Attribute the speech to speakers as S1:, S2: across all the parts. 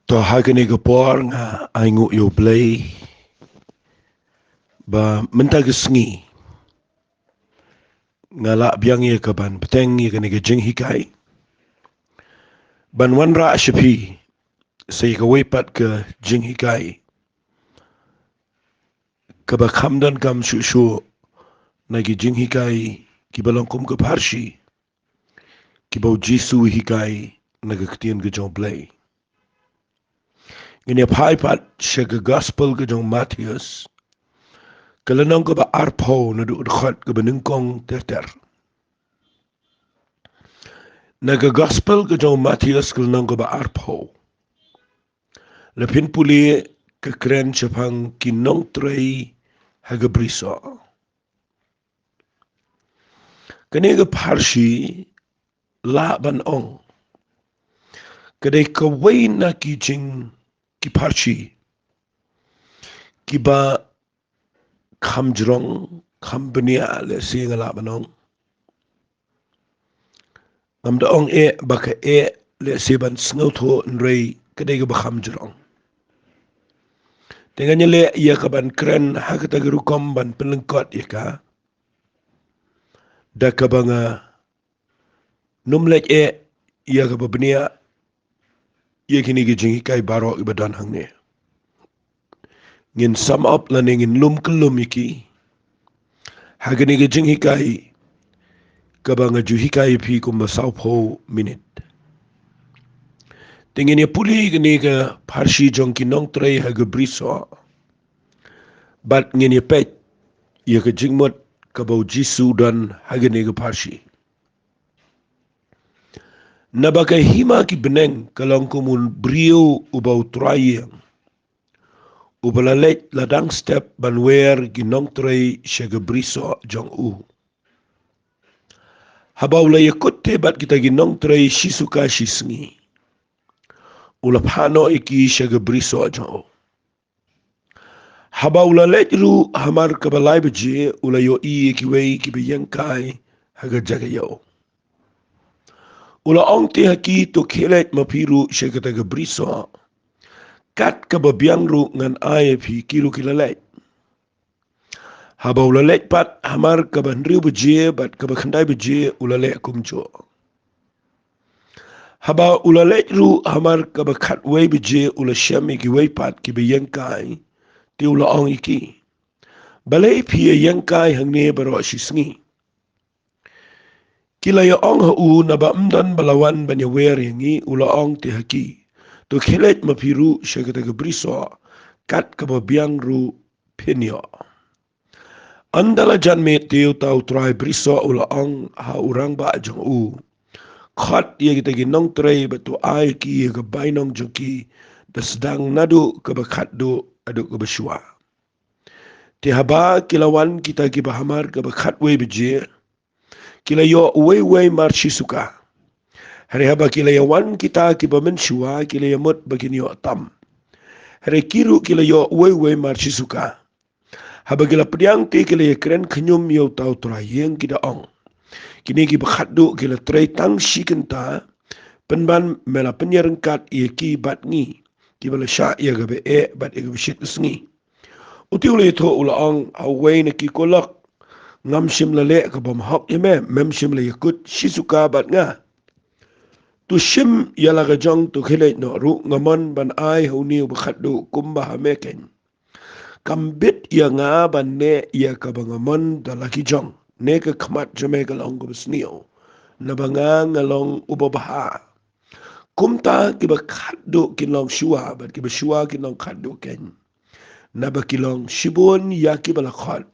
S1: To hakene ke por nga aingu yo play ba menta ke sngi nga la biang ye ke ban peteng ye kene ke jing hikai ban wan ra shapi sei ke wepat ke jing hikai ke ba khamdan kam shu shu na ki jing hikai ki balong kum ke parshi ki bau jisu hikai na ke ktien ke jong play ngene pai pat she ke gospel ke jong Matthias kelenong ke ba arpo na du khot ke beningkong ter naga gospel ke jong Matthias kelenong ke ba arpo lepin puli ke kren chapang ki Nongtrei haga Brisoh kene ke parshi la ban ong kede ke wei na ki jing ki parshi ki ba kham jrong kham benia le singa la ban ong ngam da ong ba ka le se ban sngo tho nrei kede ke ba kham jrong dengan le ia ka ban kren ha ka ta gru kom ban pelengkot ya ka da ka banga numlek ia ka ba benia ia kini ke jing kai baro ibadan hangne ngin sum up la ngin lum kelum iki hagani ke jing hikai ka banga ju hikai pi kum ba sau pho minute tingin ya puli gini ka parshi jong ki Nongtrei haga Brisoh bat ngin ya pet ia ka jingmot ka bau jisu dan hagani ka parshi nabaka hima ki beneng kalong kumun brio ubau trayang ubalalek ladang step banwer ki Nongtrei shaga Brisoh jong habau la yakut tebat kita ki Nongtrei shisuka shisngi ula phano iki shaga Brisoh jong habau la lejru hamar kabalai beje ula yo ki wei ki biyangkai haga jagayo ula ong te haki to khelet mapiru shaga taga Brisoh kat ka babiang ru ngan ai phi kiru kilalek habau lalek pat hamar ka banriu beje bat ka bakhandai beje ulale kumjo habau ulalek ru hamar ka bakhat wei beje ula shami ki wei pat ki beyangkai ti ula ong iki balai phi yangkai hangne baro shisngi kila ya ong ha u na ba mdan balawan banya wer yangi ula ong te haki to khilet mapiru shagata ka Brisoh kat ka babiang ru penyo andala jan me teu tau trai Brisoh ula ong ha urang ba jong khat ye kita ki Nongtrei batu ai ki ye ka bainong jong ki da sedang nadu ka bakhat do adu ka basua te haba kilawan kita ki bahamar ka bakhat we beje kila yo we marchi suka hari haba kila yawan kita ki bamensua kila yamot bagin yo tam hari kiru kila yo we marchi suka haba kila pediang te kila ya keren kenyum yo tau trayeng kita ong kini ki bakhadu kila tray tang shikenta penban mela penyerengkat ia ki bat ngi ki bala sha ia gabe bat ia gabe shit sngi uti ule tho ula ong away na ki kolak ngam shim la le ka bam hok yeme mem shim la yakut shisuka bat nga tu shim yala ga jong tu khile no ru ngamon ban ai huni bakhadu kumba hameken kambit ia nga ban ne ia ka bangamon dalaki jong ne ka khmat jame ka long ko snio na banga ngalong ubabaha kumta ki ba khaddo ki long shua ba ki ba shua ki long khaddo ken na ba ki long shibon ya ki bala khat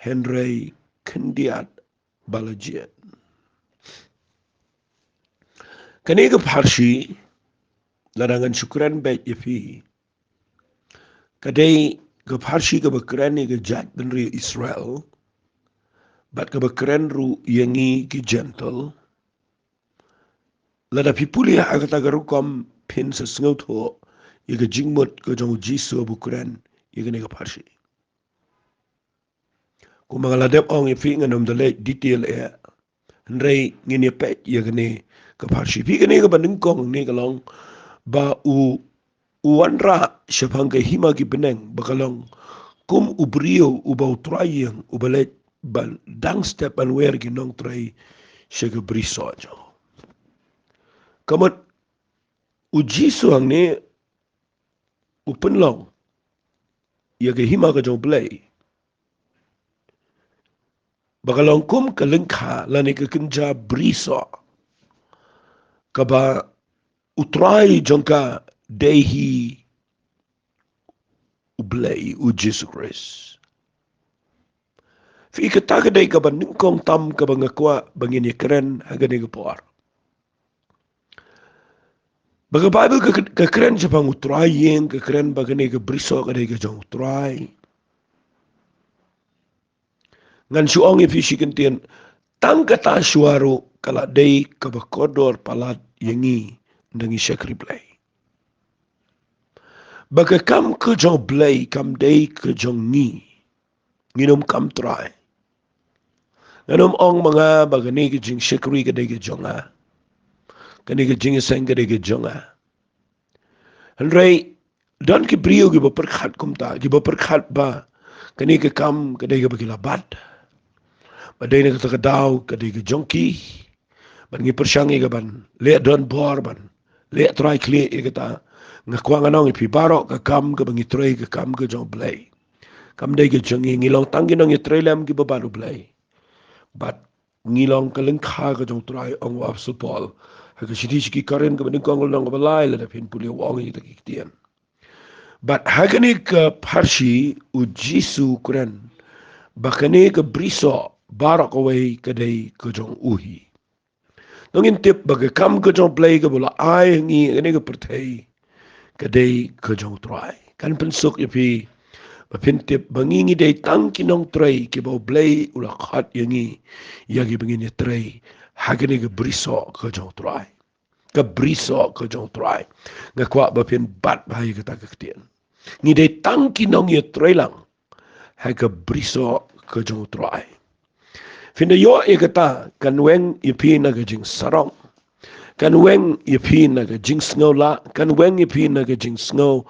S1: henry kendiat balajet kani ka parshi larangan syukran baik yafi kadai ka parshi ka bakran ni ka jat benri Israel bat ka bakran ru yangi ki gentle lada pipuli agata garukom pin sa sngot ho iga jingmot ka jong jisu bukran iga ne ka parshi ku mga ladep ong ifi nganom dale detail nrei ngini pet iga ne ka parshi pi ka ne ka banding kong ne ka long ba u uanra syapang hima ki beneng bakalong kum ubrio ubau trayeng ubalet ban dang step ban wer ki Nongtrei syaka Brisoh jo. Kamot uji suang ni upenlong ia ke hima ka jong belai. Bakalong kum ka lengkha lani ka kenja Brisoh kaba utrai jongka dehi ublay u Jesus Christ. Fi kata kadai ka ban ningkong tam ka bangakwa bangin keren hagani ka puar. Baga Bible ka keren sa pang utrai yang ka keren bagani ka Brisoh kadai ka jong utrai. Ngan suong ifisi kentian tang kata suaro kala day ka bakodor palat yangi ndangi syakri play. Baga kam ke jong blay kam day ke jong nginom kam try. Nginom ong mga bagani ke jing syakri ka day ka jonga. Kani ka jing isang ka day ka jonga. Henry dan ki brio ki baperkhat kumta ki baperkhat ba kani ka kam ka day ka bagilabat. Badai na kata kadaw ka day ka jongki. Ban ngi persyangi ka ban le don bor ban le try clear kata ngakwang anong ipibaro ka kam ka bangi tray ka kam ka jong blay. Kam day ka jongi ngilong tangi nong itray lam ki babaru blay. But ngilong ka lengkha ka jong try ong wap supol. Haka sidi karen ka baning kongol nong balay la dapin puli wong ita kiktian. But hagani ka parsi u Jisu kuren. Bakani ka Brisoh barak away kadai ka jong uhi. Nongin tip baga kam ka jong play ka bula ay ngi kani ka pertay kadai ka jong try. Kan pensuk yapi bapintip bangingi day tang kinong tray ki bau blay ula khat yangi yagi bangin tray hagani ka Brisoh ka jong try. Ka Brisoh ka jong try. Ngakwa bapin bat bahaya kata kaktian. Ngi day tang kinong tray lang haka Brisoh ka jong try. Finda yo kata kan weng ipi na ka jing sarong. Kan weng ipi na ka jing sngaw la. Kan weng ipi na ka jing sngaw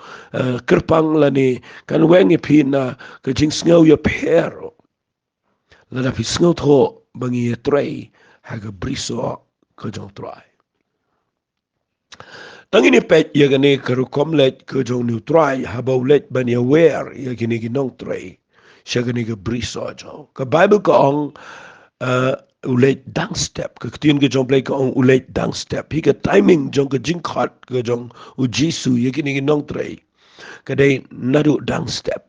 S1: kerpang la ni. Kan weng ipi na ka jing sngaw ya pero. Lada pi sngaw to bangi ya tray haka Brisoh ka jong try. Tangini pet ya gani karukom let ka jong new try habaw let ban ya wer ya gini Nongtrei. Siya gani ka Brisoh jo. Ka Bible ka ong ulet dang step ka ketiun ka jong play ka ong ulet dang step hi ka timing jong ka jingkhat ka jong u Jisu ya kini Nongtrei kadai nadu dang step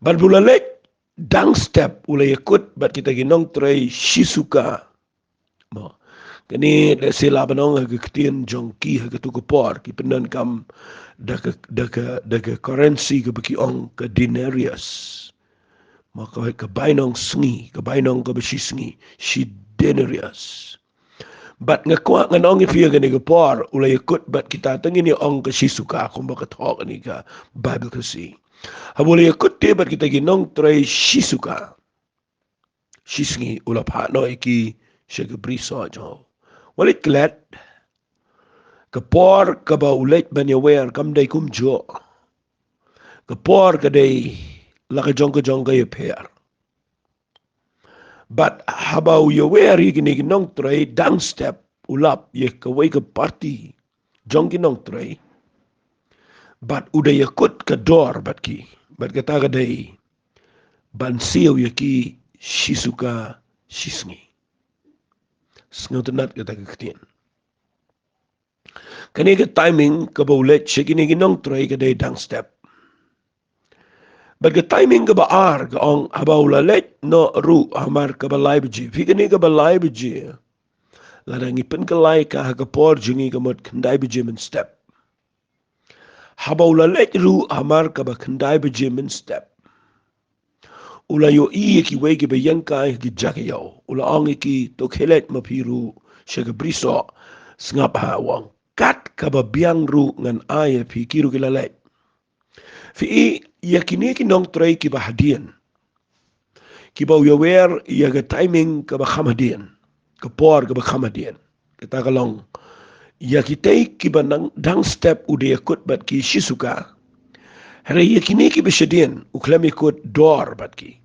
S1: bal bula let dang step ula yakut bat kita ki Nongtrei shisuka mo kani sila banong ka ketiun jong ki ha ka tu ka por ki penan kam da ka currency ka baki ong ka denarius maka kabainong sengi, kabainong kabasi sengi, si denarius. Bat ngakwa nganong ifia gani kapor, ulay ikut bat kita tangin ni ong kasi suka kung bakat hok ni ka Bible kasi. Habulay ikut te bat kita ginong tray si suka. Si sengi ulap hano iki siya ka Brisoh jo. Walit kilat, kapor kaba ulit banyawer kamday kumjo. Kapor kaday lakajong kaya per. But habaw yawer gini Nongtrei dang step ulap ye kaway ka party jong Nongtrei. But udah yakut ka door bat kata kaday bansiyaw yaki shisuka shisngi. Sngaw tenat kata kaktian. Kaniga timing kabaulet siya gini Nongtrei kaday dang step. Baga timing ka baar ka ong habaw lalet no ru hamar ka balay baji. Fikani ka balay baji. Ladang ipin ka lay ka hagapor jungi ka mod kanday baji min step. Habaw lalet ru hamar ka ba kanday baji min step. Ula yo iya ki wegi ba yangkay ki jakayaw. Ula ong iki tokhelet mapiru siya ka Brisoh sngap hawang. Kat ka ba biyang ru ngan ay pikiru ki lalet. Fi yakini ki Nongtrei ki bahadian. Ki bau yawer yaga timing ka ba khamadian. Ka por ka ba khamadian. Kita kalong Ya kita ki banang dang step udah ikut bat ki shisuka. Hari ya kini ki besedien uklam ikut door bat ki.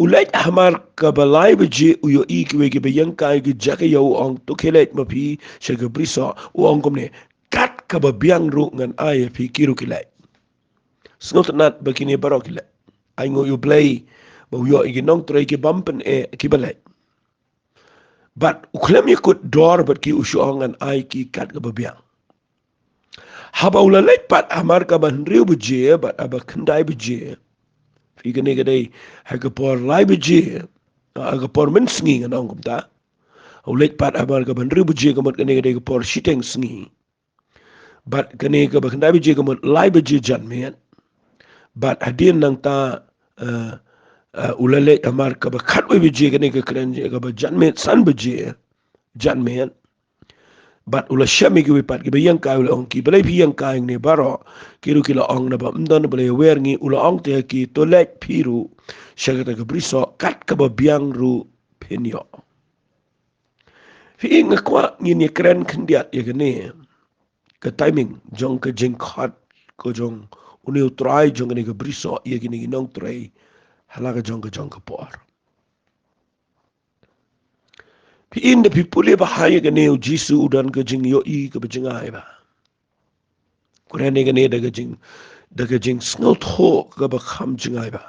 S1: Ulait hamar kabalai beji uyo I ki wegi bayang kai ki jaka yau ong to kelet mapi shaga Brisoh uong komne kat kababiang ru ngan ay pi kiru kilai. Snot nat bakini barok kilai. Ay ngo you play ba uyo igi Nongtrei ki bampen ki balai. But uklam ikut door bat ki usyong ngan ay ki kat kababiang. Haba ulalait pat hamar kaban riu beji bat aba kendai beji. Figane kadai hagapor lai beji agapor mensngi nganong kumta. Ulit pat abar ka bandri buji kamot kane kadai kapor shiteng sngi. Bat kane ka bakandai buji kamot lai buji janmian. Bat hadin nang ta ulalit amar ka bakatwe buji kane ka kren ka ba janmian san buji janmian. Bat ula syami ki wipat ki bayang kai ula ong ki balai piyang kai ni baro kiru kila ong na ba mdon balai wer ngi ula ong te ki tolet piru syagata ka Brisoh kat ka ba biang ru penyo. Fi ngakwa ngini keren kendiat ya gane ke timing jong ke jengkhat ko jong uni utrai jong ni ke Brisoh ya gini Nongtrei halaga jong ke por. Fi in de pipule bahaya gane jisu udan ke jing yo I ke bejengai ba. Kuren gane daga jing sngot ho ke bakham jengai ba.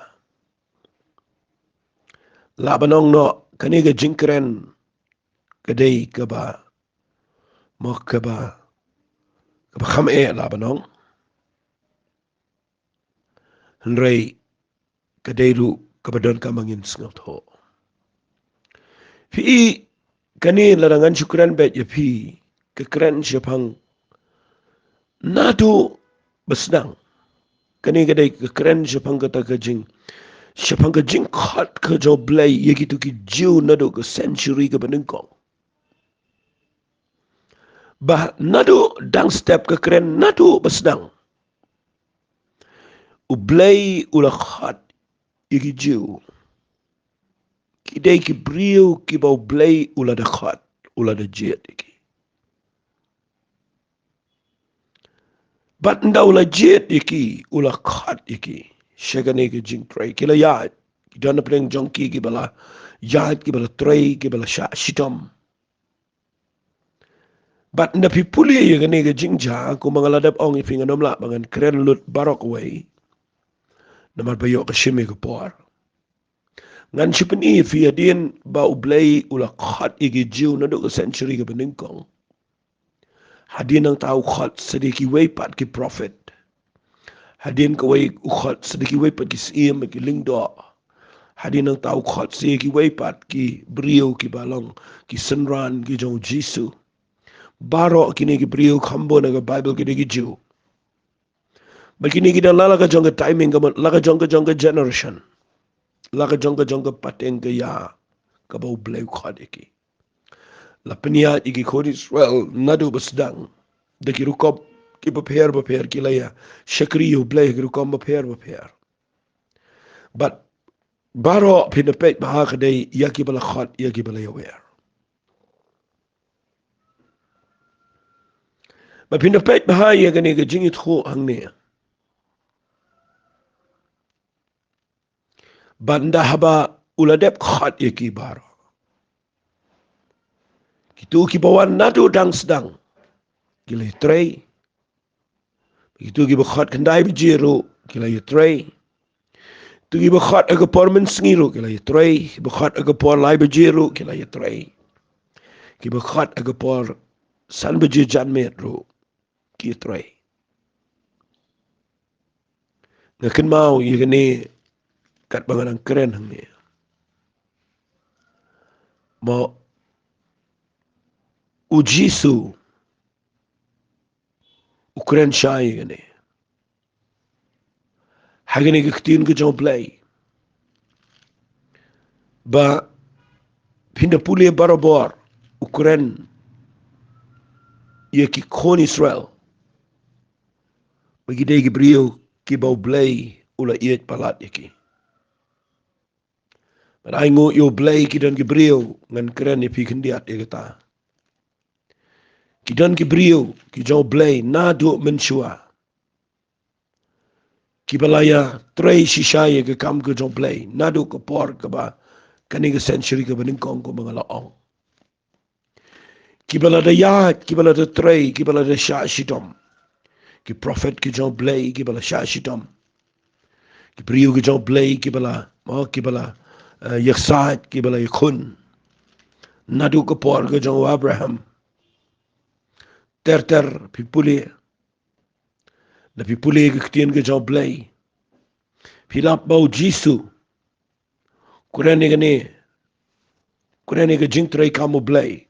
S1: Labanong no kane ke jing keren kadai ke ba mo ke ba kham labanong Nongtrei kadairu kabadon kamangin sngot ho. Fi kani larangan syukran bet ya fi kekeren syapang nado besnang kani kadai kekeren syapang kata kajing syapang kajing khat ke jo blai ye gitu ki jiu nado ke century ke benengkong bah nado dang step kekeren nado besnang ublai ula khat ye ki jiu kidai ki brio ki bau blai ula da khat ula da jet ki bat nda ula jet iki ula khat iki shagane ki jing tray kila ya dana preng jongki ki bala ya ki bala tray ki bala sha shitom bat nda pipuli ye gane ki jing ja ko mangaladap ong ifinga nomla bangan kren lut barok way namar bayo ka shime ko por ngan shipeni fi adin ba ublay ula khat iki jiu na do ka century ka beningkong hadin ang tao khat sadiki way pat ki prophet hadin ka way ukhat sadiki way pat ki sim ki lingdo hadin ang tao khat sadiki way pat ki brio ki balong ki senran ki jong jisu baro kini ki brio kambo na ka bible ki jiu bakini ki dan lala ka jong ka timing ka laka jong ka generation laka jong ka pateng ka ya ka ba ublay khat iki la penia iki khodi Israel nadu basdang de ki rukop ki prepare ki laya shakri yu blay ki rukom prepare but baro pinapet baha kadai yaki bala khat yaki bala yawer ba pinapet baha ya gani ga jingit khu hangne banda haba uladep khat yaki baro kitu ki bawan nadu dang sedang kilay tray kitu ki bakhat kandai bijiru kilay tray tu ki bakhat aga pormen sngiru kilay tray bakhat aga por lai bijiru kilay tray ki bakhat aga por san bijir janmet ru ki tray ngakin mau yigani kat banganang keren hangne mo ujisu ukren shai gane hagani gaktin ka jong play ba pinda puli barabor ukren ye ki kon Israel bagi dai brio ki bau play ula iet palat yaki but ai yo play ki dan brio ngan keren ye pi kendiat ye kata Kidan ki Brisoh, ki jong blay, na do menshua. Ki balaya, trei shishaya ke kam ke jong blay, na do ke por ke ba, kani ke century ke beningkong ko mga laong. Ki balada yat, ki balada trei, ki balada sha shitom. Ki prophet ki jong blay, ki bala sha shitom. Ki Brisoh ki jong blay, ki bala, ki bala, yaksat, ki bala yakun. Na do ke por ke jong Abraham. Ter pipuli. Na pipuli ke ketien ke jong blay. Pilap bau Jisu. Kurani ke jingtrai kamu blay.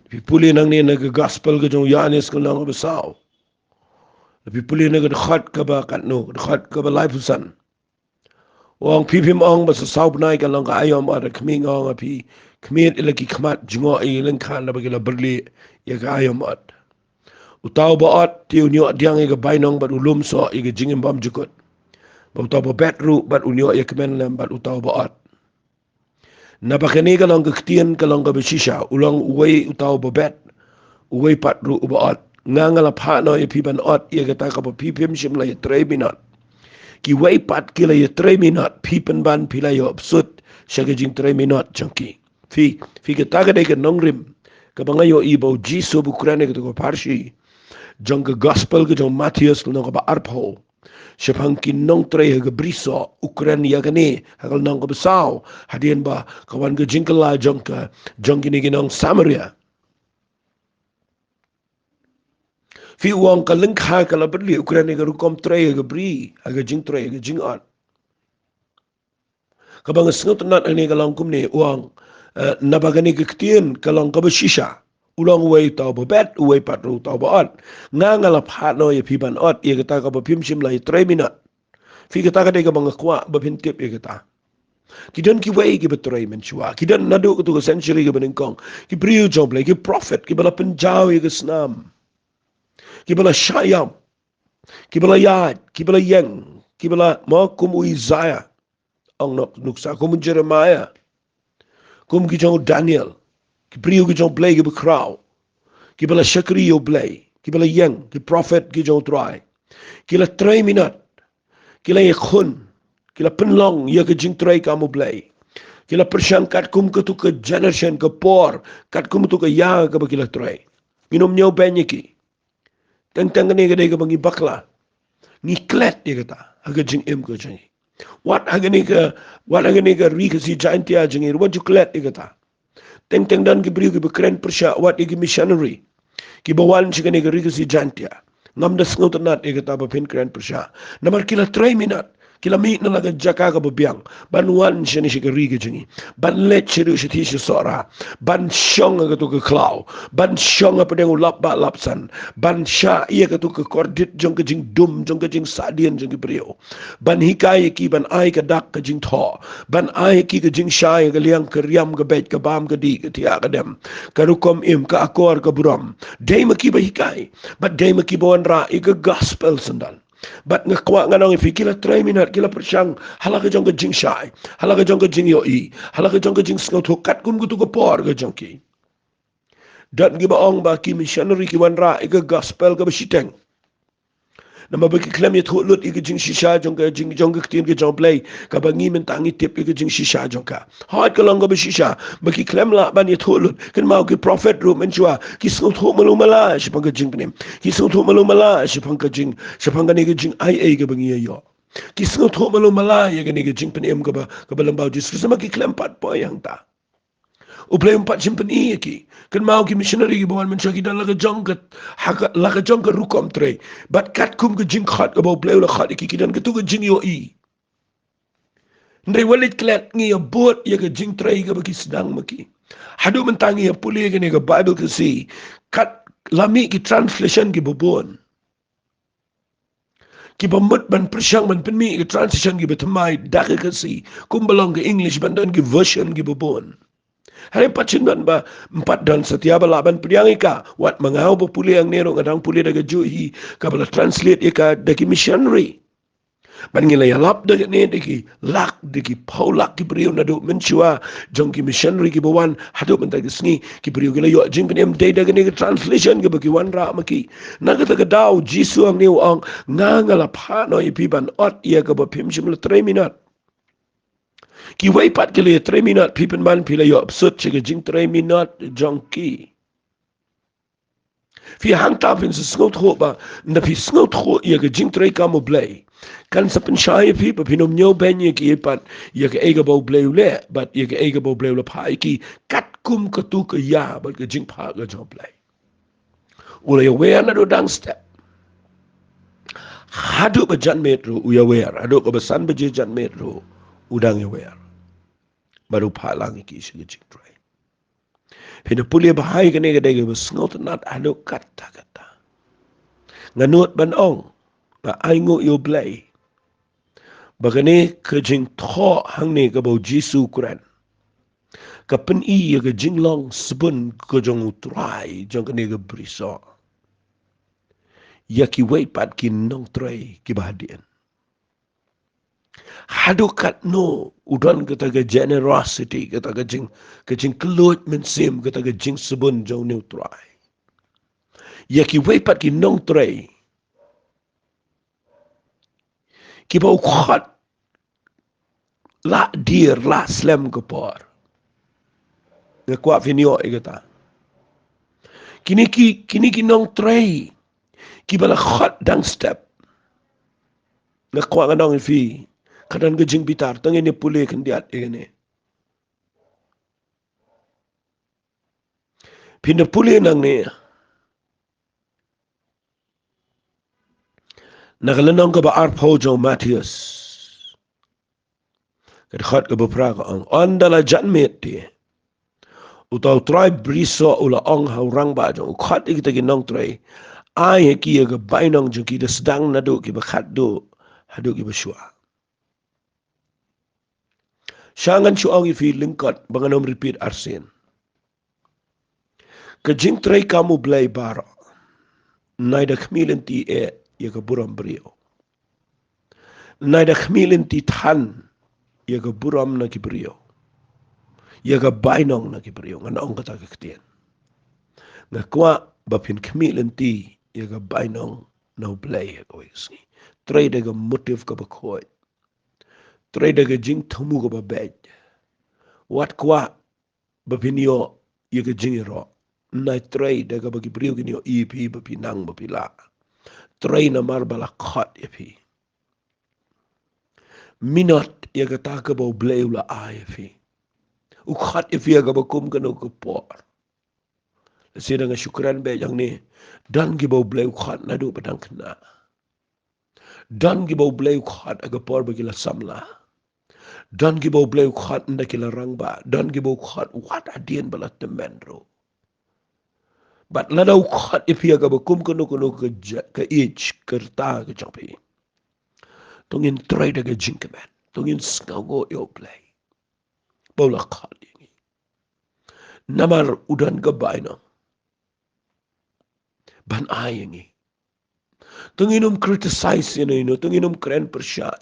S1: Pipuli nang ni ke gospel ke jong Yanis ke nang besau. Pipuli ke dekhat ke ba katno, dekhat ke ba laifusan. Wang pipim ong ba sasau benai ke lang ka ayam ada keming ong api kemit ilaki kemat jungo ilang kan la bagila berli ya ka ayam ad. Utau ba at tiu nyok diang ke bainong ba ulum so ke jingim bam jukut. Ba utau ba betru ba unyok ya kemen lem ba utau ba at. Na bakani ka lang kaktian ka lang ka besisha ulang uway utaw babet uway patru ubaot nga nga lapano ya piban ot iya kata ka pa pipim sim la ya 3 minut ki way pat kila ya 3 minut pipan ban pila ya absut siya ka jing 3 minut jangki fi kata ka day ka nongrim ka ba ngayo ibaw Jiso bukurane ka to parshi jang ka gospel ka jang Matthias ka nang ka ba arpo Siapang kin Nongtrei haga Brisoh ukuran ya kani hakal nang ka besau hadian ba kawan ke jingkala jong kini ginong Samaria fi uang ka lengkha kala berli ukuran ni rukom trei haga bri haga jingtrei haga jingat kabang sengut nat ani kalang kumni uang nabagani ke ketien kalang ka besisha ulang way tau babet way patru tau baat nga ngalap hatno ya piban ot ya kata ka bapim sim lai 3 minut fi kata ka de ka mga kwa bapin tip ya kata kidan ki way ki betray menchua kidan nadu ko to century ka beningkong ki Brisoh job ki prophet ki bala penjaw ya snam ki bala shayam ki bala yad ki bala yang ki bala ma kum Isaiah ang nuksa kum Jeremiah kum ki jong Daniel ki Brisoh ki jong ki bekraw ki bala shakri yo blay ki bala yang ki prophet ki jong try ki la 3 minut ki la yakhun ki la penlong ya ke jing try kamu blay ki la persyang kat kum ke tu ke generation ke por kat kum tu ke ya ke ba ki la try minum nyaw benye ki teng ni ke de ke bangi bakla ni klet dia kata aga jing em ke jing what aga ni ke ri ke si jantia jing what you klet dia kata teng dan ki Brisoh ki bekren persya what ki missionary ki bawan chikani ke ri ke si jantia ngam da sngot nat dia kata ba pin kren persya namar kila 3 minut kila mi na laga jaka ka babiang ban wan shani shikari ke jingi ban let chiru shiti sora ban shong ka to ka klau ban shong apa deng lap ba lapsan ban sha ia ka to ka kordit jong ka jing dum jong ka jing sadian jong ki Brisoh ban hikai ki ban ai ka dak ka jing tho ban ai ki ka jing shai ka liang ka riam ka bet ka bam ka di ka tia ka dem ka rukom im ka akor ka buram dei ma ki ba hikai but dei ma ki bon ra i ka gospel sandal But nga kwa nga nang kila 3 minut kila persyang halaka jong ka jing shai halaka jong ka jing yoi halaka jong ka jing sngot hokat kum gutu ka por ka jong ki dan gi baong ba ki missionary ki wan ra ka gospel ka besiteng nama bagi klem yet hulut ika jing shisha jong ka jing ketien ka jong play ka bangi mentangi tip ika jing shisha jong ka hat ka long ka beshisha bagi klem la ban yet hulut kan mau ki prophet ru menchua ki sngot ho malu mala sipang ka jing penim ki sngot ho malu mala sipang ka ni ka jing ai ka bangi yo ki sngot ho malu mala ya ka ni ka jing penim ka ba lambau Jesus sama ki klem pat po yang ta Uplay empat simpen iki. Kan mau ki missionary ki bawan mensyaki dan laga jong ka rukom tre. Bat kat kum ke jing khat ka bau play la khat iki dan ketu ke jing yo i. Ndai walit klet ngi ya bot ya ke jing tre ka bagi sedang maki. Hadu mentangi ya puli ke ni ka Bible ke si. Kat lami ki translation ki bobon. Ki pamut ban persyang ban penmi ki translation ki betemai dak ke si. Kumbalong ke English ban dan ki version ki bobon. Hari pacindan ba empat dan setiap laban pediang ika wat mengau berpuli yang nero ngadang puli daga juhi kabala translate ika daki missionary ban ngila ya lap de ne de ki lak de ki paulak ki brio na do menchua jong ki missionary ki bawan hadu men tagi sngi ki brio gila yo jing penem de de ne translation ki bagi wan ra ma ki na ga ga daw jisu ang ni ong nga ngala pha no i pi ban ot ye ga ba phim chim la 3 minute ki wai pat ki le 3 minute pi pen man pi la yo absurd che ga jing 3 minute jong ki fi hang ta fin se snot ho ba na fi snot ho ye ga jing 3 ka mo blay kan sa pen shy pi pa pinom nyo ben ye ki pat ye ga ega bo blay le but ye ga ega bo blay le pa ki kat kum ka tu ka ya ba ga jing pa ga jo blay ula ye we na do dang step hadu ba jan metro u ya we hadu ba san ba je jan metro udang ye we baru pa lang ki shi ga jing 3 pina pulia bahai ka ne ga de ga snot nat hadu kata kata nganut ban ong ba ai ngo yo blay bagane ke jing tho hang ne ka bo jisu kuran ka pen i ga jing long spun ko jong utrai jong ka ne ga Brisoh ya ki wei pat ki Nongtrei ki bahadian hadu kat no udon ka ta ga generosity ka ta ga jing kelut men sim ka ta ga jing spun jong ne utrai ya ki wei pat ki Nongtrei ki bo khat la dir la slam ko por nga kwa finio igata kini ki Nongtrei ki bala khat dang step nga kwa nga nong fi kadan ga jing bitar tang ini pule kan diat igane pinda pule nang ne nagalanong ka ba arpo jo Matthias kad khat ka ba praga ang andala janmet ti utaw tribe Brisoh ula ong haurang ba jo khat igita ki Nongtrei ai ki ga bainong jo ki da sedang na do ki ba khat do hadu ki ba shua shangan chu ang fi lingkot banganom repeat arsen ka jing trei kamu blay baro naida khmilen ti ye ka buram brio naida khmilen ti than ye ka buram na ki brio ye ka bainong na ki brio ngan ong kata ka ktien nga kwa bapin khmilen ti ye ka bainong no blay ye ka wisi trei de ka motive ka ba khoi trei de ka jing thumu ka ba bej wat kwa bapin yo ye ka jing ro na trei de ka ba ki brio ki yo ep bapi nang bapi la trei na mar bala khot epi minot ya ka ta ka bo bleu la afi u khat efi ga ba kum ka no ko por sida nga syukran be yang ni dan gi bo bleu khat na du padang kna dan gi bo bleu khat aga por ba gila samla dan gi bo bleu khat nda kila rangba dan gi bo khat wat adien bala temendro bat la dau khat efi ga ba kum ka no ka ich kerta ka chapi tongin try daga jinkaman tongin skago yo play bola khali namar udan gabayna ban ayangi tonginum criticize tonginum kren persya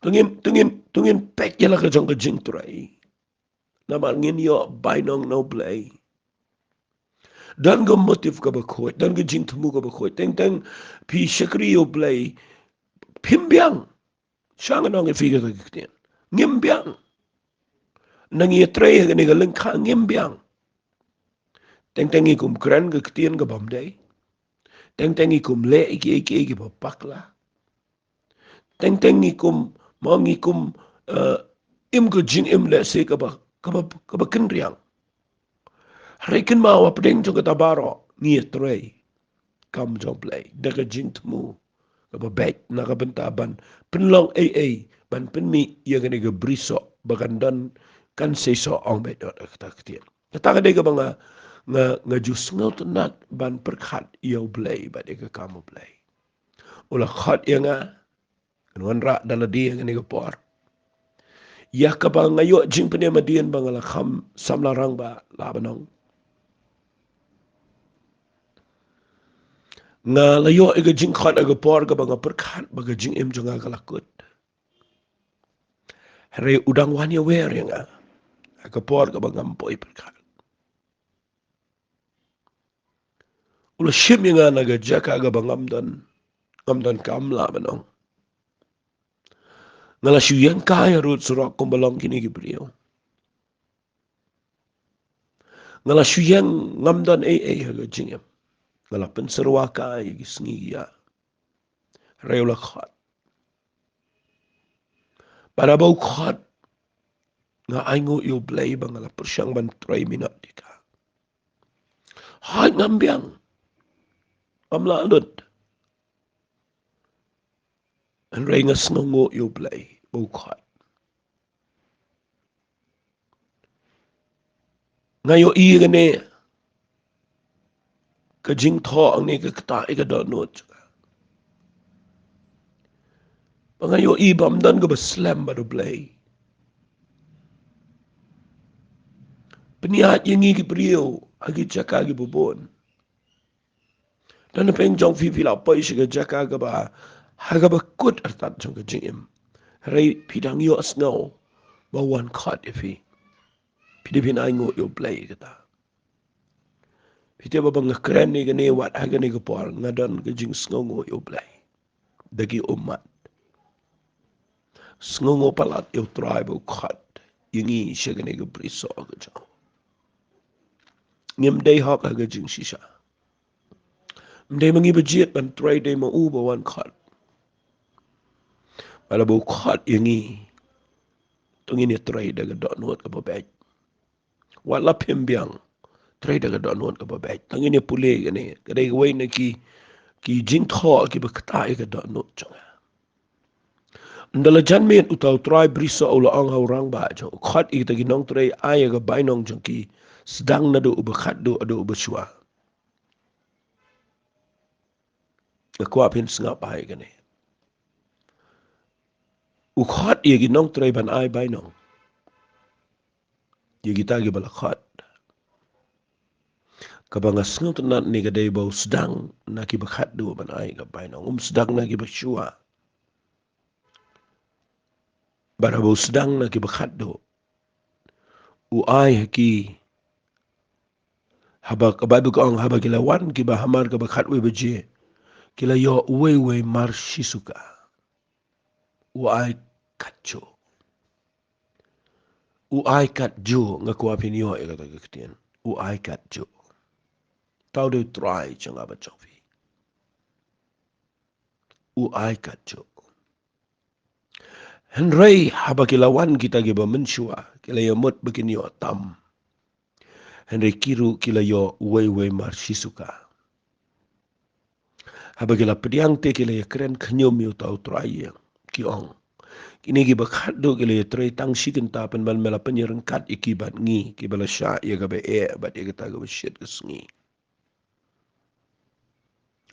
S1: tongin pek yala ka jong ka jing turai namar ngin yo bainong no play dan go motif ka ba khoi dan go jing thumu ka ba khoi teng pi shakri yo play pimbyang sanga nong e figa ka kitien ngimbyang nang ye trei ga ni ga leng kha ngimbyang teng ikum kran ga kitien ga bamdai teng ikum le iki ba pakla teng ikum mong ikum im go jing im le se ka ba kenriang rekin ma wa pedeng jo ka baro ni trei kam jo play daga jing tmu ka ba bet na ka bentaban penlong ban penmi ye ga ni ga Brisoh bagandan kan seso ong bet dot ka kitien ta de ga banga nga jus ngot nat ban perkhat yo blay ba de ka kamu blay ula khat ya nga wan ra dala dia nga ni ga por ya ka ba ngayo jing pene madien bangala kham samla rang ba labanong nga layo ega jing khat aga por ga banga perkhat baga jing em jonga galakut re udang wanya wer nga aga por ga banga mpoi perkhat ula shim nga naga jaka aga bangam dan kamla manong ngala shuyan kaya rut surak kumbalong kini gibriyo ngala shuyan ngamdan haga jing em ngala penserwa kaya gisngi ya re ula khat para bau khat nga aingo yo blay bangala persyang ban 3 minit dika hai ngambiang amla alut an rei nga snongo yo blay bau khat nga yo i gane ka jing tho ang ne ka kata ika do not nga yo i bam dan ga baslam ba do blay peniat yengi ki priyo agi jaka gi bubon dan peng jong fi la pai shiga jaka ga ba haga ba kut artat jong ga jingim rei pidang yo snow ba one cut ifi pidipin ai ngo yo play kata pite ba bang kren ni gane wat haga ni ga por ngadan ga jing snow ngo yo play dagi umat snow ngo palat yo tribe cut yengi shiga ni ga Brisoh ga jong ngem day hok haga jing shisha mday mangi bajiet ban try day ma uba one cut pala bo cut yengi tungin ni try daga dot not ka babay wala pimbiang try daga dot not ka babay tangin ni pule gane kadai way na ki jing tho ki bakta ka dot not changa ndala janmen utaw try Brisoh ula ang haurang ba jong cut i tagi Nongtrei ay ga bainong jong ki sedang na do uba khat do ado uba shua akwa pin snga pai gane u khat i gi Nongtrei ban ay bainong yagi tagi bala khat kabanga snga tanat ni ga dai bau sedang na ki bakhat do ban ay ga bainong sedang na ki bashua barabo sedang na ki bakhat do u ay ki haba kabadu ka ang haba kilawan ki ba hamar ka bakhat we beje kila yo we mar shisuka u ay katcho u ay katjo nga ko apinyo e kata kitian u ay katjo tau de try changa ba chofi u ay katjo Henry haba kilawan kita giba menshua kila yamut begini yo tam Henry kiru kila yo we mar shisuka haba kila pediang te kila ya keren kenyum yo tau try yang kiong kini gi bakhat do kila ya try tang shikin ta pen bal mela penyereng kat ikibat ngi kibala sha ya gabe bat ya gata gabe shit kesngi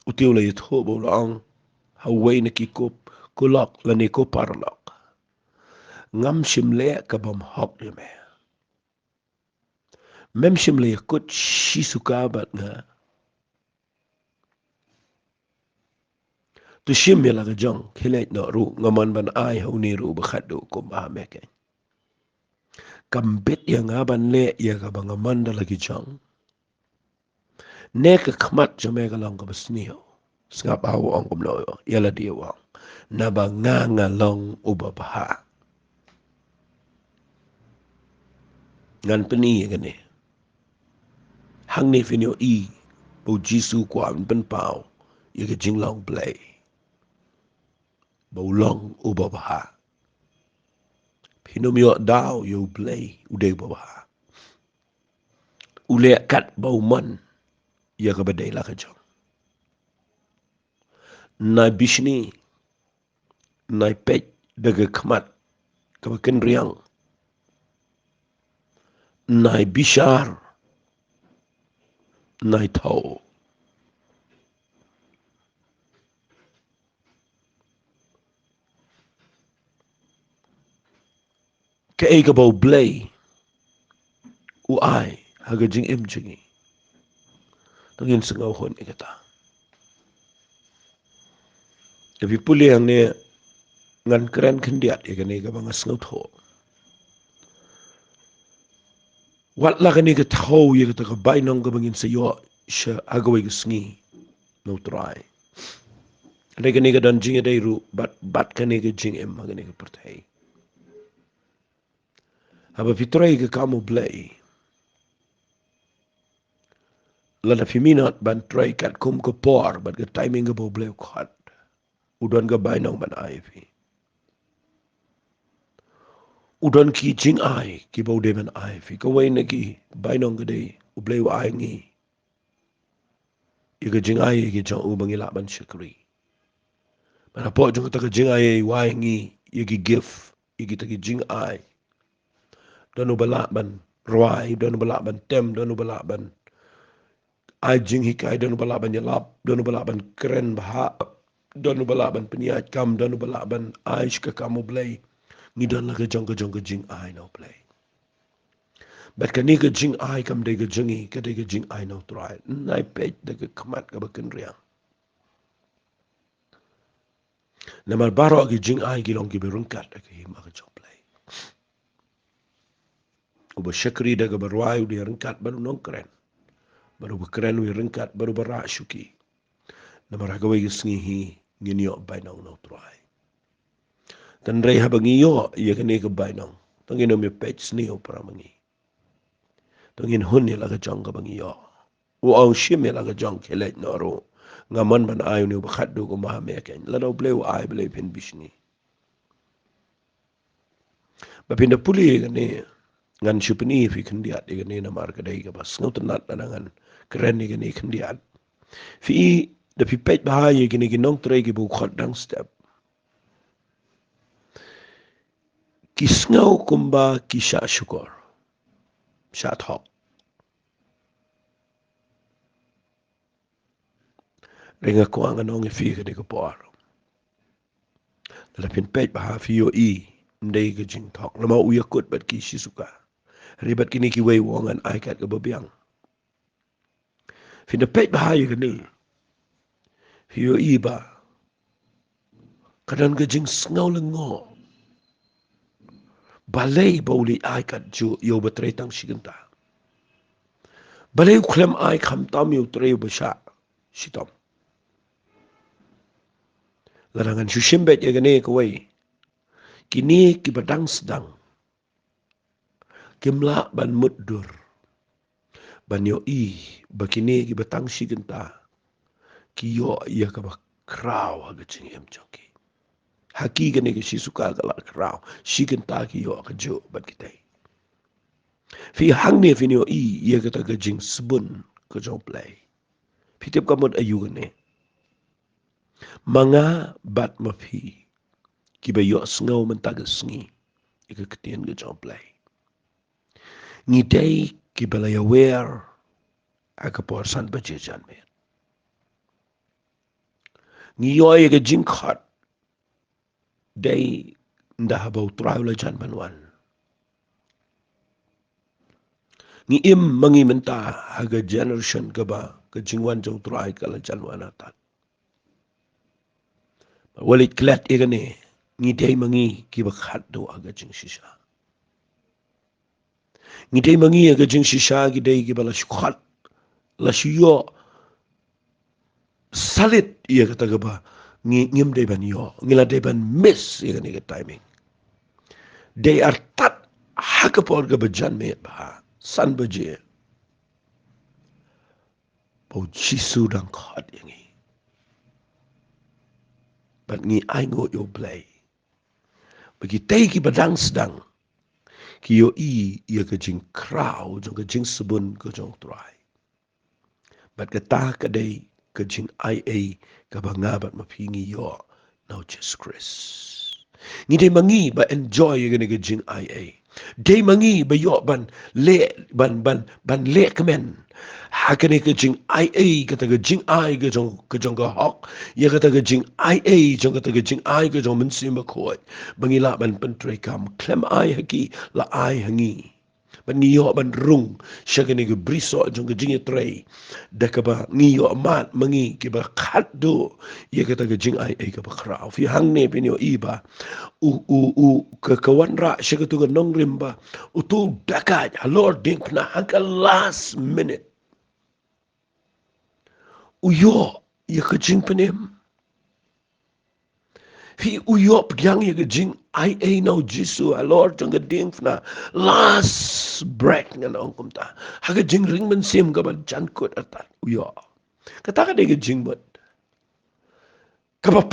S1: utiu la yitho bo lang hawai na ki kop kulak la ni ko parlak ngam shimle ka bam hok de me mem shimle kut shisuka bat nga tu shim me la ga jong khilet no ru ngaman ban ai hu ni ru bakhat do ko ba me ke kambet ya nga ban le ya ga bang amanda lagi jong ne ka khmat jome ga long ka basnio snga ba wo ong kum lo ya la dia wa na ba nga long uba ba ngan peni ga ne hang ni finyo i bo jisu kwa ben pao ye ga jing long play bo long uba ba pino myo dao yo play ude ba ba ule kat bo man ya ga badai la ka jong na bishni na pet daga khmat ka ken riang na bishar na thau ka e ka bo play u ai haga jing em jingi tangin singaw hon ikata Tapi pulih yang ni ngan keren kendiat ya kani ka bang asngau tho. Wat la kani ka thau ya ka ka bai nong ka bangin sa yo sha agawai ka sngi Nongtrei. Ada kani ka dan jing dai ru bat kani ka jing em kani ka pertai. Haba fitrai ka kamu blai. Lada fiminat ban try kat kum ko por bat ka timing ka bo blai khat. Udon ka bai nong ban ai fi. Udon ki jing ai ki bo de ban ai fi. Ka wai na ki bai nong ka dei u blai wa ai ngi. Ika jing ai ki jong u bangi la ban shakri. Mana po jong ta ka jing ai wa ai ngi iki gif iki ta ki jing ai. Don u bala ban roi don u bala ban tem don u bala ban ai jing hikai don u bala ban yalap don u bala ban keren bah don u bala ban peniat kam don u bala ban ai ka kamu blai ngi don la ka jong ka jing ai no blai. Bet ka ni ka jing ai kam de ka jingi ka de ka jing ai no try. Nai pej de ka kamat ka bakin riang. Namar baro ki jing ai ki long ki berungkat ka hima ka jong blai. Uba syakri da ka berwai di rengkat baru nong keren. Baru berkeren wi rengkat baru berak syuki. Namar hagawai ki sengihi nginyo bai nong no try. Dan rei habangi yo ia ka ni ka bai nong. Tangin no mi pej sni o para mangi. Tangin hun ya la ka jong ka bangi yo. Uang shim ya la ka jong kelej no ro. Ngaman ban ayu ni bakhat do ko maha meken. Lado bleu ay bleu pin bishni. Bapinda puli ka ni ngan syupini fi kendiat ka ni namar ka dai ka bas. Ngau tenat ngan keren ka ni kendiat. Fi da fi pej bahaya ka ni ki Nongtrei ki bu khot dang step. Kisngau kumba kisha syukur. Syat hok. Renga kuang anong fi ka ni ka por. Lapin pej baha fi yo i. Ndai ka jing thok. Nama uya kut bat ki shisuka. Ribat kini ki wei wongan ai kat ka babiang. Fi da pej bahaya ka ni. Fi yo i ba. Kadan ka jing sngau lengo. Balai bauli ai kat jo yo batray tang shiganta. Balai uklem ai kham tam yo tray basha. Shitom. Larangan shushim bet ya gane ka wei. Kini ki badang sedang. Kimla ban muddur. Ban yo i bakini ki batang shiganta. Ki yo iya ka ba kraw haga ching em choki. Haki gane ka shisuka ka la kraw. Shiganta ki yo ka jo bat kitay. Fi hang ni fi yo i iya ka taga jing sebun ka jong play. Fi tip kamot ayu gane. Mga bat mapi. Kiba yo sngau mentaga sengi. Ika ketien ka jong play. Ngitay kiba la yawer. Aka porsan ba jejan me. Ngiyoy ka jing khat. Day ndah bau traw la jan banwan. Ngi im mangi menta haga generation ka ba ka jingwan jong try ka la jan wan atat. Walit klat ika ni. Ngi day mangi kiba khat do haga jing shisha. Ngi day mangi haga jing shisha ki day kiba la shukhat. La shiyo salit iya kata ka ba. Ngim day ban yo. Ngila day ban miss ika ni ka timing. Day artat haka por ka ba jan me ba. San ba je. Bau jisu dang khat yang ni. But ngi ai ngot yo play. Bagi tay ki badang sedang. Ki yo i ia ka jing kraw jong ka jing sebun ka jong try. But ka ta ka day ka jing ai ai ka ba ngabat mapingi yo now just Chris. Ngi day mangi ba enjoy ka ni ka jing ai ai. Day mangi ba yo ban le kemen. Hakane ka jing ai ai ka ta ka jing ai ka jong ka hok. Ya ka ta ka jing ai ai jong ka ta ka jing ai ka jong mensi ma khoi. Bangi la ban pentray kam klem ai haki la ai hangi. ban ngiyo ban rung shagani ge Brisoh jong ge jing Nongtrei da ka ba ngiyo mat mangi ke ba khat do ye ka ta ge jing ai ka ba krau fi hang ne pe nyo iba u ka kawan ra shagatu ge nong rimba u tu daka Lord ding na hang last minute u yo ye ka jing penem Fi uyop yang ye jing ai now Jisu Lord jang ding na last breath ngan ong kum ta ha jing ring men sim ga ban jan kot atat uyo kata ka de jing bot ka ba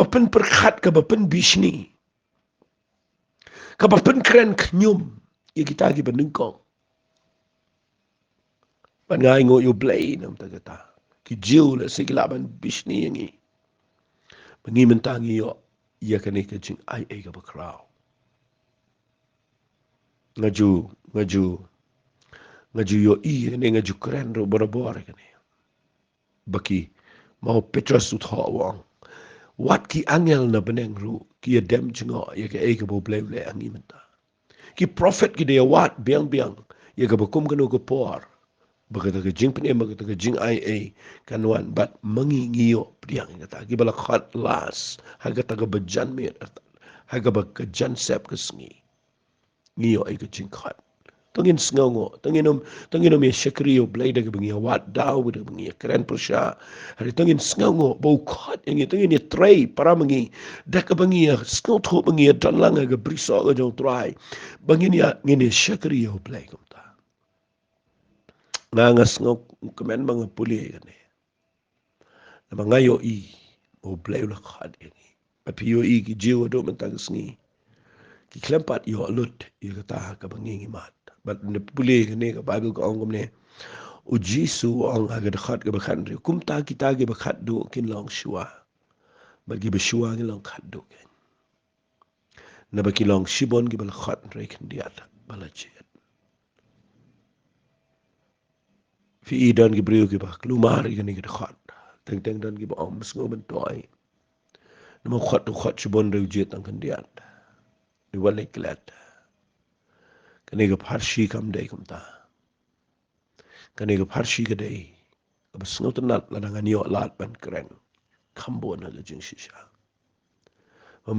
S1: pen perkhat ka ba pen bisni ka ba pen kren knyum ye kita gi ban kong ban ngai ngo yo blay nam ta kata ki jiu la sigla ban bisni yangi bangi mentangi yo ye ka ne ka jing ai ga ba kraw ngaju yo ne ngaju keren ro bora kane baki mau Petrus ut ho wang wat ki angel na beneng ru ki dem jingo ye ke e ke bo ble angi menta ki prophet ki de wat biang ye ke bokum kanu ko por bagata ke jing pene bagata ke jing ai kanwan bat mangi ngiyo priang ngata ki bala khat las hagata ke bejan me haga ba ke jan sep ke sngi ngiyo ai ke jing khat tangin sngongo tangin me shakriyo blade ke bengi wat daw de bengi keren persha hari tangin sngongo bo khat yang tangin ni tray para bengi dak bengi sngot ho bengi dan langa ke Brisoh ke jong try bengi ni ngini shakriyo blade kumta nga sngo kemen bang puli ne na ngayo i bo blade la khat ini apio i ki jiwa do mentang sngi ki klempat yo lut i kata ka bengi mat but ne puli ne ka Bible ko ongom ne u Jisu ong agad khat ke bakhan ri kum ta kita ge bakhat do kin long shua bagi be shua ge long khat do ken na baki long shibon ge bal khat re kin diat bala chet fi idan ge brio ge bak lumar ge ne ge khat teng teng dan ge ba om sngo ben toy na mo khat shibon re jet ang kan diat ni wale klat kane ge pharshi kam dei kum ta kane ge pharshi ge dei ab sngo tanat la dangan yo lat ban kren kambo na ge jing shisha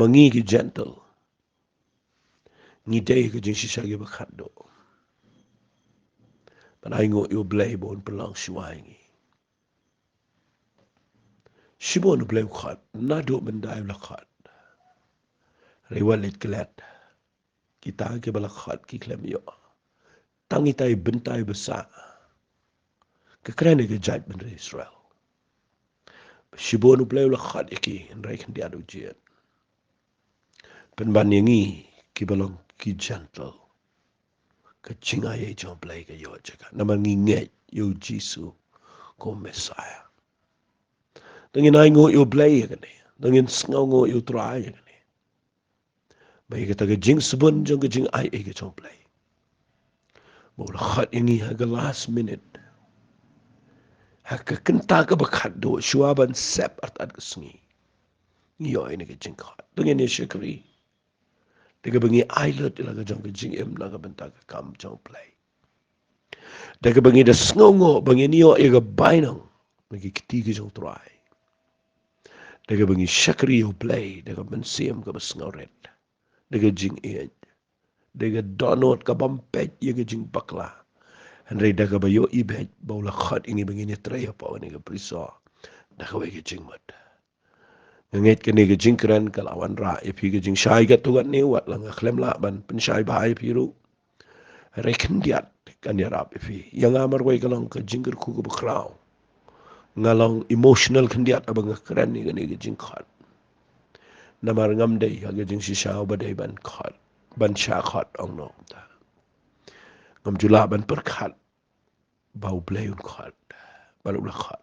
S1: mangi ge gentle ni day ke jing shisha ge bakhat do pan ai ngo yo blay bon pelang shuai ngi shibon blay khat na do men dai la khat re walit klat kita ke bala khat ki klem yo tangi tai bentai besa ke krene ke jaj ben Israel shibon blay la khat ki en re kan dia do jet pen ban ngi ki balong ki gentle ke chinga ye jom blay ke yo jaka na man ngi nge yo Jisu ko Messiah tengin ai ngo yo blay ke ne tengin sngo ngo yo try ke ne bai ke ta ke jing subun jong ke jing ai ke jom blay mo la khat ini ha ke last minute ha ke kenta ke bakhat do shuaban sep at ke sngi yo ini ke jing khat tengin ye shikri de ke bengi ai lot la ke jong ke jing em la ke benta ke kam jom blay de ke bengi de sngo ngo bengi ni yo e ke bainang bagi kiti ke jong try de ke bengi shakri yo blay de ke ben sim ke besngoret de ke jing e de ke donot ke bampet ye ke jing bakla Henry daga ba yo ibet ba ula khat ini bangini traya pa wani ke Brisoh daga wa ke jing mat nget ke ne ke jing kran ka lawan ra e pi ke jing shai ga tu ni wat la nga khlem la ban pen shai ba ai pi ru re ken diat kan ya rap e pi yang amar wai ka long ke jing ku ku bkrau ngalong emotional kan diat abang kran ni ke jing khat namar ngam dei ha ke jing si shau ba dei ban khat ban sha khat ong no ta ngam jula ban per khat bau play un khat balu la khat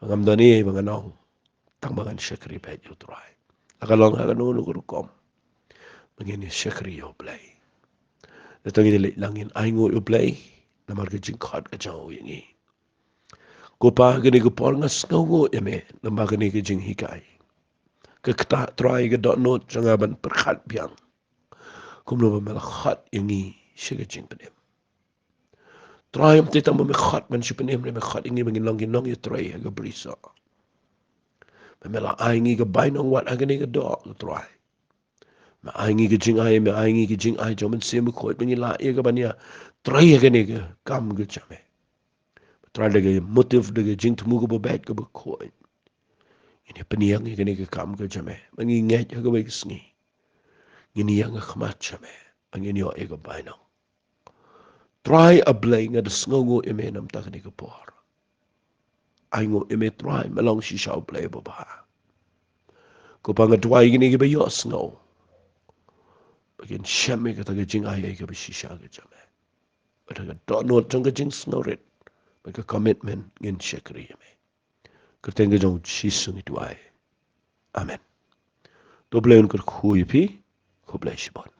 S1: ngam dani banganong tang bangan shakri pe ju try akalong akanu nu ku kom bangini shakri yo play datang ni langin ai ngo yo play namar ke jing khat ka jaw yingi ko pa gani ko por ngas ngo yame namar gani ke jing hikai ke kta try ke dot not janga ban per khat biang kum lo ba mel khat yingi Siya jing penem. Try am tita mo mekhat man siya penem na mekhat ingi bangin long ginong yu try aga Brisoh. Memela aingi ga bainong wat aga ni ga dog try. Ma aingi ga jing ai me aingi ga jing ai jomen semu khoi bangi la ye ga bania try aga ni ga kam ga chame. Try daga motive daga jing temu ga bet ga khoi. Ini peniang ga ni ga kam ga chame. Bangi ngai ga ba sngi. Ini yang ga khmat chame. Ang ini o ega bainong. Try a blay nga desngongo eme nam tak ni ka por. Ay ngo eme try malong si siya blay baba. Ko pa nga tuway gini ka ba yos ngo. Bagin siya me ka taga jing ay ka ba si siya ka jame. Bataga dono tang ka jing snorit. Baga commitment ngin siya kari eme. Kertenga jong si sungi tuway. Amen. To blay un kar kuy pi. Ko blay si bon.